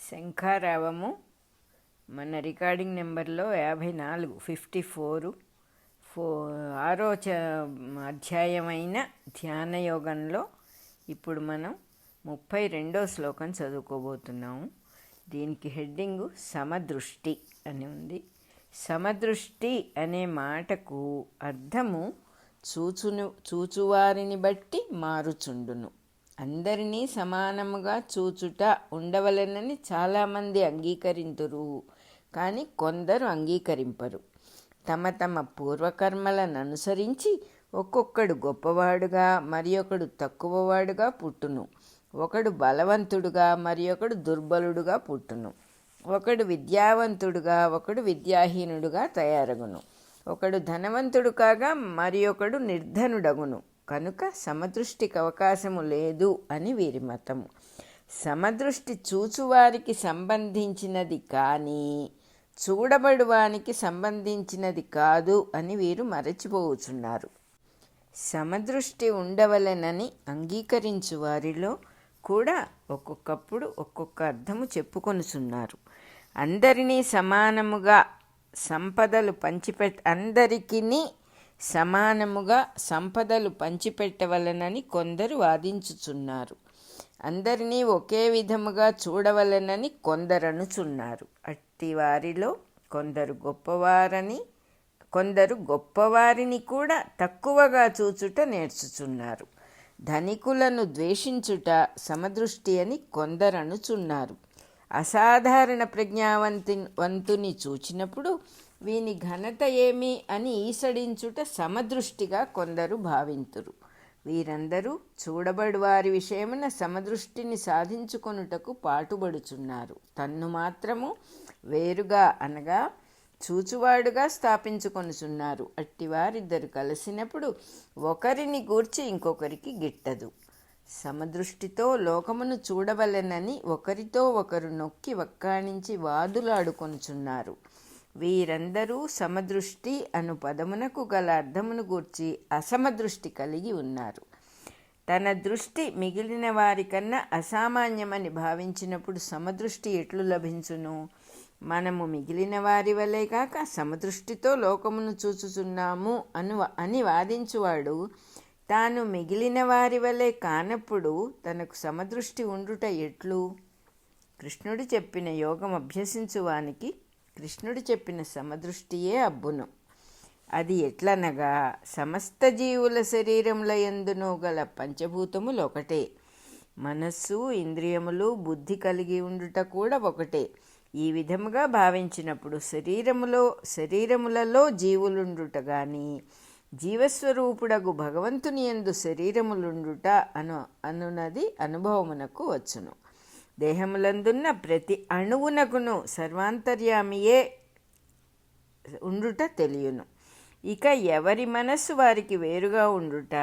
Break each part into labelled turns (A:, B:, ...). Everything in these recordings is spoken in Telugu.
A: శంఖారావము మన రికార్డింగ్ నెంబర్లో 54 54 ఆరో అధ్యాయమైన ధ్యానయోగంలో ఇప్పుడు మనం 32వ శ్లోకం చదువుకోబోతున్నాము. దీనికి హెడ్డింగు సమదృష్టి అని ఉంది. సమదృష్టి అనే మాటకు అర్థము చూచువారిని బట్టి మారుచుండును. అందరినీ సమానముగా చూచుట ఉండవలెనని చాలామంది అంగీకరింతురు, కానీ కొందరు అంగీకరింపరు. తమ తమ పూర్వకర్మలను అనుసరించి ఒక్కొక్కడు గొప్పవాడుగా మరి ఒకడు తక్కువవాడుగా పుట్టును. ఒకడు బలవంతుడుగా మరి ఒకడు దుర్బలుడుగా పుట్టును. ఒకడు విద్యావంతుడుగా ఒకడు విద్యాహీనుడుగా తయారగును. ఒకడు ధనవంతుడు కాగా మరి ఒకడు నిర్ధనుడగును. కనుక సమదృష్టికి అవకాశము లేదు అని వీరి మతము. సమదృష్టి చూచువారికి సంబంధించినది కానీ చూడబడువానికి సంబంధించినది కాదు అని వీరు మరచిపోవుచున్నారు. సమదృష్టి ఉండవలెనని అంగీకరించు వారిలో కూడా ఒక్కొక్కప్పుడు ఒక్కొక్క అర్థము చెప్పుకొనుచున్నారు. అందరినీ సమానముగా సంపదలు పంచిపెట్టవలనని కొందరు వాదించుచున్నారు. అందరినీ ఒకే విధముగా చూడవలనని కొందరనుచున్నారు. అట్టి వారిలో కొందరు గొప్పవారిని కూడా తక్కువగా చూచుట నేర్చుచున్నారు. ధనికులను ద్వేషించుట సమదృష్టి అని కొందరనుచున్నారు. అసాధారణ ప్రజ్ఞావంతుని చూచినప్పుడు వీని ఘనత ఏమి అని ఈసడించుట సమదృష్టిగా కొందరు భావింతురు. వీరందరూ చూడబడు వారి విషయమున సమదృష్టిని సాధించుకొనుటకు పాటుపడుచున్నారు. తన్ను మాత్రము వేరుగా అనగా చూచువాడుగా స్థాపించుకొనుచున్నారు. అట్టివారిద్దరు కలిసినప్పుడు ఒకరిని గూర్చి ఇంకొకరికి గిట్టదు. సమదృష్టితో లోకమును చూడవలెనని ఒకరితో ఒకరు నొక్కి వక్కాణించి వాదులాడుకొనుచున్నారు. వీరందరూ సమదృష్టి అను పదమునకు గల అర్థమును గూర్చి అసమదృష్టి కలిగి ఉన్నారు. తన దృష్టి మిగిలిన వారికన్నా అసామాన్యమని భావించినప్పుడు సమదృష్టి ఎట్లు లభించును? మనము మిగిలిన వారి వలె కాక సమదృష్టితో లోకమును చూచుచున్నాము అని వాదించువాడు తాను మిగిలిన వారి వలె కానప్పుడు తనకు సమదృష్టి ఉండుట ఎట్లు? కృష్ణుడు చెప్పిన యోగం అభ్యసించువానికి కృష్ణుడు చెప్పిన సమదృష్టియే అబ్బును. అది ఎట్లనగా సమస్త జీవుల శరీరముల యందును గల పంచభూతములు ఒకటే. మనస్సు, ఇంద్రియములు, బుద్ధి కలిగి ఉండుట కూడా ఒకటే. ఈ విధముగా భావించినప్పుడు శరీరములలో జీవులుండుట గాని జీవస్వరూపుడగు భగవంతుని యందు శరీరములుండుట అనునది అనుభవమునకు వచ్చును. దేహములందున్న ప్రతి అణువునకును సర్వాంతర్యామియే ఉండుట తెలియను. ఇక ఎవరి మనస్సు వారికి వేరుగా ఉండుట,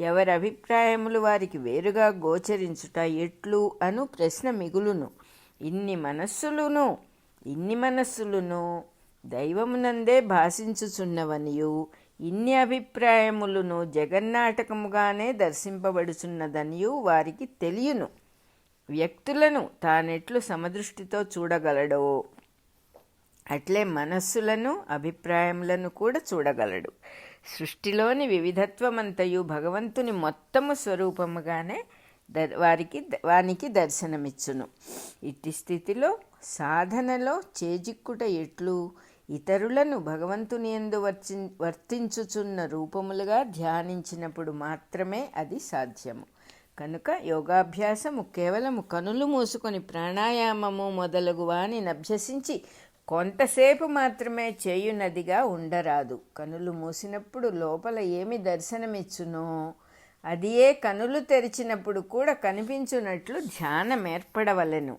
A: ఎవరి అభిప్రాయములు వారికి వేరుగా గోచరించుట ఎట్లు అను ప్రశ్న మిగులును. ఇన్ని మనస్సులును దైవమునందే భాషించుచున్నవనియు ఇన్ని అభిప్రాయములను జగన్నాటకముగానే దర్శింపబడుచున్నదనియు వారికి తెలియను. వ్యక్తులను తానెట్లు సమదృష్టితో చూడగలడో అట్లే మనస్సులను అభిప్రాయములను కూడా చూడగలడు. సృష్టిలోని వివిధత్వమంతయు భగవంతుని మొత్తము స్వరూపముగానే వానికి దర్శనమిచ్చును. ఇట్టి స్థితిలో సాధనలో చేజిక్కుట ఎట్లు? ఇతరులను భగవంతుని యందు వర్తించుచున్న రూపములుగా ధ్యానించినప్పుడు మాత్రమే అది సాధ్యము. కనుక యోగాభ్యాసము కేవలము కనులు మూసుకొని ప్రాణాయామము మొదలగు వానిని అభ్యసించి కొంతసేపు మాత్రమే చేయునదిగా ఉండరాదు. కనులు మూసినప్పుడు లోపల ఏమి దర్శనమిచ్చునో అదియే కనులు తెరిచినప్పుడు కూడా కనిపించున్నట్లు ధ్యానం ఏర్పడవలెను.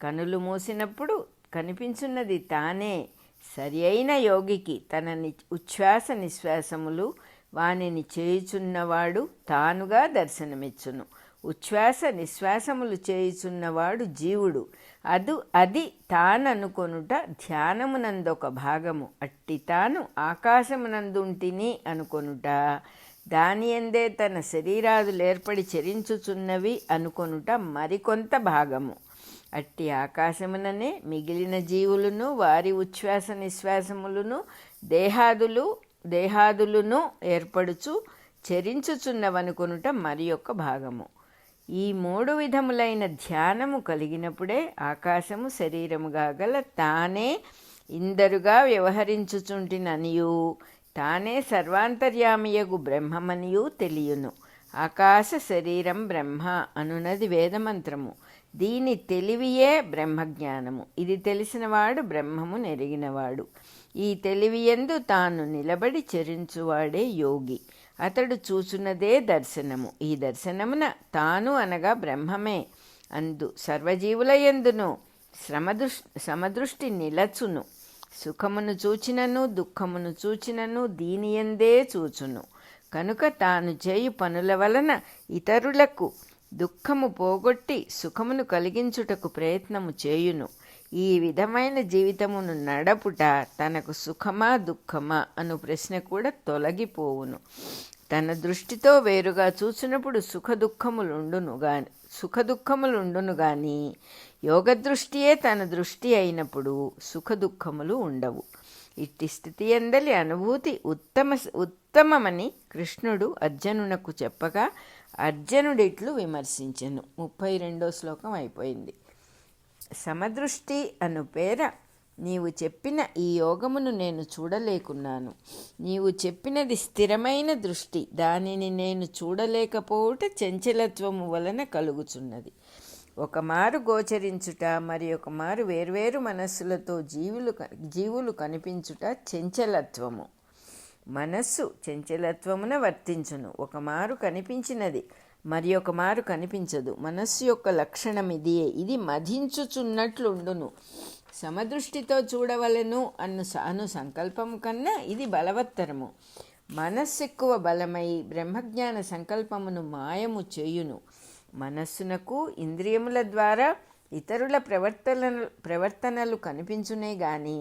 A: కనులు మూసినప్పుడు కనిపించున్నది తానే. సరి అయిన యోగికి తన ఉచ్ఛ్వాస నిశ్వాసములు వానిని చేయుచున్నవాడు తానుగా దర్శనమిచ్చును. ఉచ్ఛ్వాస నిశ్వాసములు చేయుచున్నవాడు జీవుడు. అది తాననుకొనుట ధ్యానమునందొక భాగము. అట్టి తాను ఆకాశమునందుంటిని అనుకొనుట, దాని యందే తన శరీరాదులేర్పడి చరించుచున్నవి అనుకొనుట మరికొంత భాగము. అట్టి ఆకాశముననే మిగిలిన జీవులను వారి ఉచ్ఛ్వాస నిశ్వాసములను దేహాదులను ఏర్పడుచు చరించుచున్నవనుకొనుట మరి యొక్క భాగము. ఈ 3 విధములైన ధ్యానము కలిగినప్పుడే ఆకాశము శరీరముగా గల తానే ఇందరుగా వ్యవహరించుచుంటిననియు తానే సర్వాంతర్యామియగు బ్రహ్మమనియు తెలియును. ఆకాశ శరీరం బ్రహ్మ అనున్నది వేదమంత్రము. దీని తెలివియే బ్రహ్మజ్ఞానము. ఇది తెలిసినవాడు బ్రహ్మము నెరిగినవాడు. ఈ తెలివియందు తాను నిలబడి చరించువాడే యోగి. అతడు చూచున్నదే దర్శనము. ఈ దర్శనమున తాను అనగా బ్రహ్మమే అందు సర్వజీవులయందును సమదృష్టి నిలచును. సుఖమును చూచినను దుఃఖమును చూచినను దీనియందే చూచును. కనుక తాను చేయు పనుల వలన ఇతరులకు దుఃఖము పోగొట్టి సుఖమును కలిగించుటకు ప్రయత్నము చేయును. ఈ విధమైన జీవితమును నడపుట తనకు సుఖమా దుఃఖమా అను ప్రశ్న కూడా తొలగిపోవును. తన దృష్టితో వేరుగా చూసినప్పుడు సుఖదుఖములుండును గాని యోగదృష్టియే తన దృష్టి అయినప్పుడు సుఖదుఖములు ఉండవు. ఇట్టి స్థితి అందలి అనుభూతి ఉత్తమమని కృష్ణుడు అర్జునునకు చెప్పగా అర్జునుడిట్లు విమర్శించెను. 32వ శ్లోకం అయిపోయింది. సమదృష్టి అను పేర నీవు చెప్పిన ఈ యోగమును నేను చూడలేకున్నాను. నీవు చెప్పినది స్థిరమైన దృష్టి. దానిని నేను చూడలేకపోవుట చంచలత్వము వలన కలుగుచున్నది. ఒకమారు గోచరించుట మరి ఒక మారు వేర్వేరు మనస్సులతో జీవులు కనిపించుట చంచలత్వము. మనస్సు చంచలత్వమున వర్తించును. ఒకమారు కనిపించినది మరి ఒక మారు కనిపించదు. మనస్సు యొక్క లక్షణం ఇదియే. ఇది మధించుచున్నట్లుండును. సమదృష్టితో చూడవలెను అను సంకల్పము కన్నా ఇది బలవత్తరము. మనస్సు ఎక్కువ బలమై బ్రహ్మజ్ఞాన సంకల్పమును మాయము చేయును. మనస్సునకు ఇంద్రియముల ద్వారా ఇతరుల ప్రవర్తనలు కనిపించునే గాని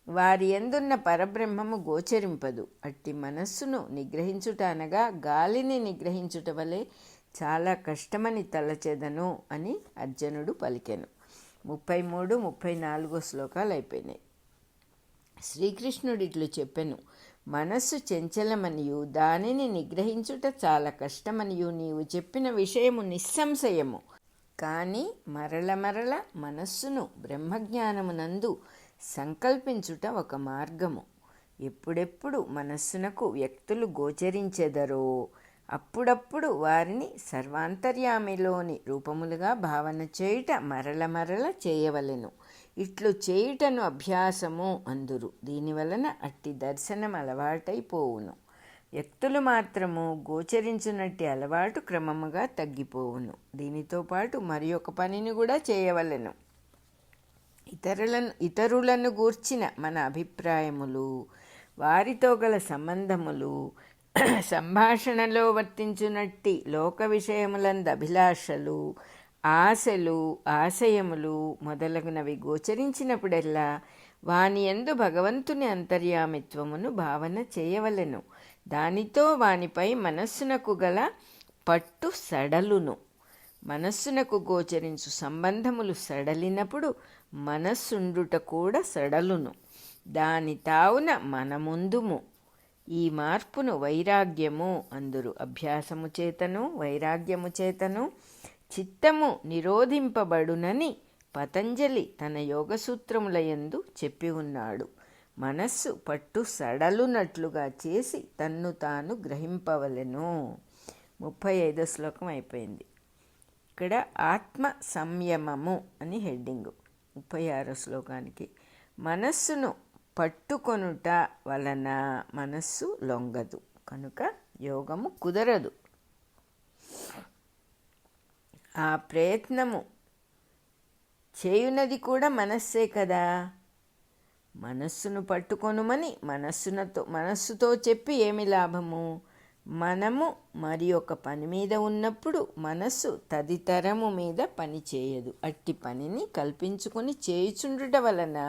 A: వారి యందున్న పరబ్రహ్మము గోచరింపదు. అట్టి మనస్సును నిగ్రహించుట అనగా గాలిని నిగ్రహించుట వలె చాలా కష్టమని తలచెదను అని అర్జునుడు పలికెను. 33, 34 శ్లోకాలు అయిపోయినాయి. శ్రీకృష్ణుడు ఇట్లు చెప్పెను. మనస్సు చంచలమనియు దానిని నిగ్రహించుట చాలా కష్టమనియు నీవు చెప్పిన విషయము నిస్సంశయము. కానీ మరల మనస్సును బ్రహ్మజ్ఞానమునందు సంకల్పించుట ఒక మార్గము. ఎప్పుడెప్పుడు మనస్సునకు వ్యక్తులు గోచరించెదరో అప్పుడప్పుడు వారిని సర్వాంతర్యామిలోని రూపములుగా భావన చేయుట మరల చేయవలెను. ఇట్లు చేయుటను అభ్యాసము అందురు. దీనివలన అట్టి దర్శనం అలవాటైపోవును. వ్యక్తులు మాత్రము గోచరించునట్టి అలవాటు క్రమముగా తగ్గిపోవును. దీనితో పాటు మరి ఒక పనిని కూడా చేయవలెను. ఇతరులను గూర్చిన మన అభిప్రాయములు, వారితో గల సంబంధములు, సంభాషణలో వర్తించునట్టి లోక విషయములందు అభిలాషలు, ఆశలు, ఆశయములు మొదలగునవి గోచరించినప్పుడెల్లా వాని యందు భగవంతుని అంతర్యామిత్వమును భావన చేయవలెను. దానితో వానిపై మనస్సునకు గల పట్టు సడలును. మనస్సునకు గోచరించు సంబంధములు సడలినప్పుడు మనస్సుండుట కూడా సడలును. దాని తావున మనముందుము. ఈ మార్పును వైరాగ్యము అందురు. అభ్యాసము చేతను వైరాగ్యము చేతను చిత్తము నిరోధింపబడునని పతంజలి తన యోగసూత్రములయందు చెప్పి ఉన్నాడు. మనస్సు పట్టు సడలునట్లుగా చేసి తన్ను తాను గ్రహింపవలెను. 35వ శ్లోకం అయిపోయింది. ఇక్కడ ఆత్మ సంయమము అని హెడ్డింగు. 36వ శ్లోకానికి మనస్సును పట్టుకొనుట వలన మనస్సు లొంగదు, కనుక యోగము కుదరదు. ఆ ప్రయత్నము చేయునది కూడా మనస్సే కదా. మనస్సును పట్టుకొనుమని మనస్సుతో చెప్పి ఏమి లాభము? మనము మరి ఒక పని మీద ఉన్నప్పుడు మనస్సు తదితరము మీద పని చేయదు. అట్టి పనిని కల్పించుకొని చేయుచుండుట వలన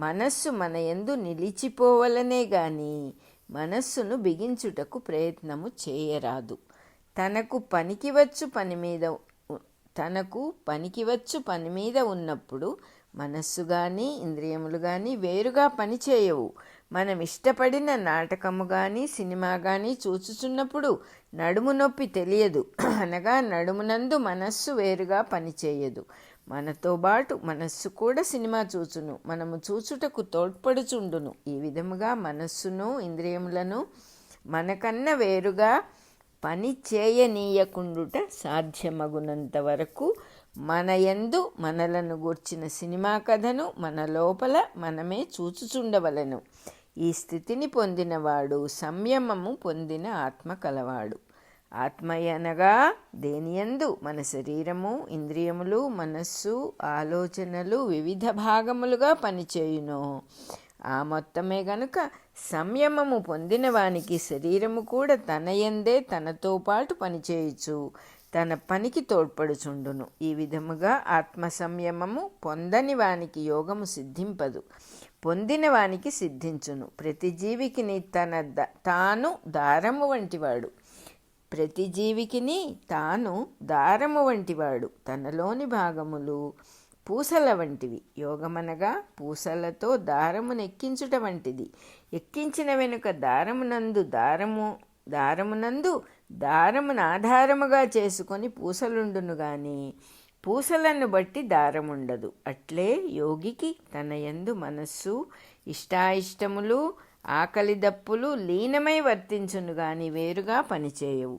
A: మనస్సు మన యందు నిలిచిపోవలనే గాని మనస్సును బిగించుటకు ప్రయత్నము చేయరాదు. తనకు పనికి వచ్చు పని మీద తనకు పనికివచ్చు పని మీద ఉన్నప్పుడు మనస్సు కానీ ఇంద్రియములు కానీ వేరుగా పనిచేయవు. మనం ఇష్టపడిన నాటకము కానీ సినిమా కానీ చూచుచున్నప్పుడు నడుము నొప్పి తెలియదు, అనగా నడుమునందు మనస్సు వేరుగా పనిచేయదు. మనతో పాటు మనస్సు కూడా సినిమా చూచును, మనము చూచుటకు తోడ్పడుచుండును. ఈ విధముగా మనస్సును ఇంద్రియములను మనకన్నా వేరుగా పని చేయనీయకుండుట సాధ్యమగునంత వరకు మన యందు మనలను గూర్చిన సినిమా కథను మన లోపల మనమే చూచుచుండవలెను. ఈ స్థితిని పొందినవాడు సంయమము పొందిన ఆత్మ కలవాడు. ఆత్మయనగా దేనియందు మన శరీరము, ఇంద్రియములు, మనస్సు, ఆలోచనలు వివిధ భాగములుగా పనిచేయునో ఆ మొత్తమే గనుక సంయమము పొందిన వానికి శరీరము కూడా తనయందే తనతో పాటు పనిచేయచ్చు, తన పనికి తోడ్పడుచుండును. ఈ విధముగా ఆత్మ సంయమము పొందని వానికి యోగము సిద్ధింపదు, పొందిన వానికి సిద్ధించును. ప్రతి జీవికిని తాను దారము వంటివాడు. ప్రతి జీవికిని తాను దారము వంటివాడు. తనలోని భాగములు పూసల వంటివి. యోగమనగా పూసలతో దారమును ఎక్కించుట వంటిది. ఎక్కించిన వెనుక దారమునందు దారమును ఆధారముగా చేసుకొని పూసలుండును గాని పూసలను బట్టి దారముండదు. అట్లే యోగికి తన యందు మనస్సు, ఇష్టాయిష్టములు, ఆకలి దప్పులు లీనమై వర్తించును గాని వేరుగా పనిచేయవు.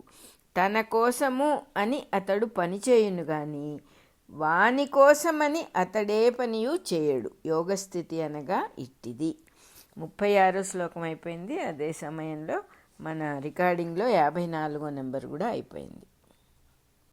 A: తన కోసము అని అతడు పనిచేయును గాని వాని కోసమని అతడే పనియు చేయడు. యోగస్థితి అనగా ఇట్టిది. 36వ శ్లోకం అయిపోయింది. అదే సమయంలో మన రికార్డింగ్లో 54వ నెంబర్ కూడా అయిపోయింది.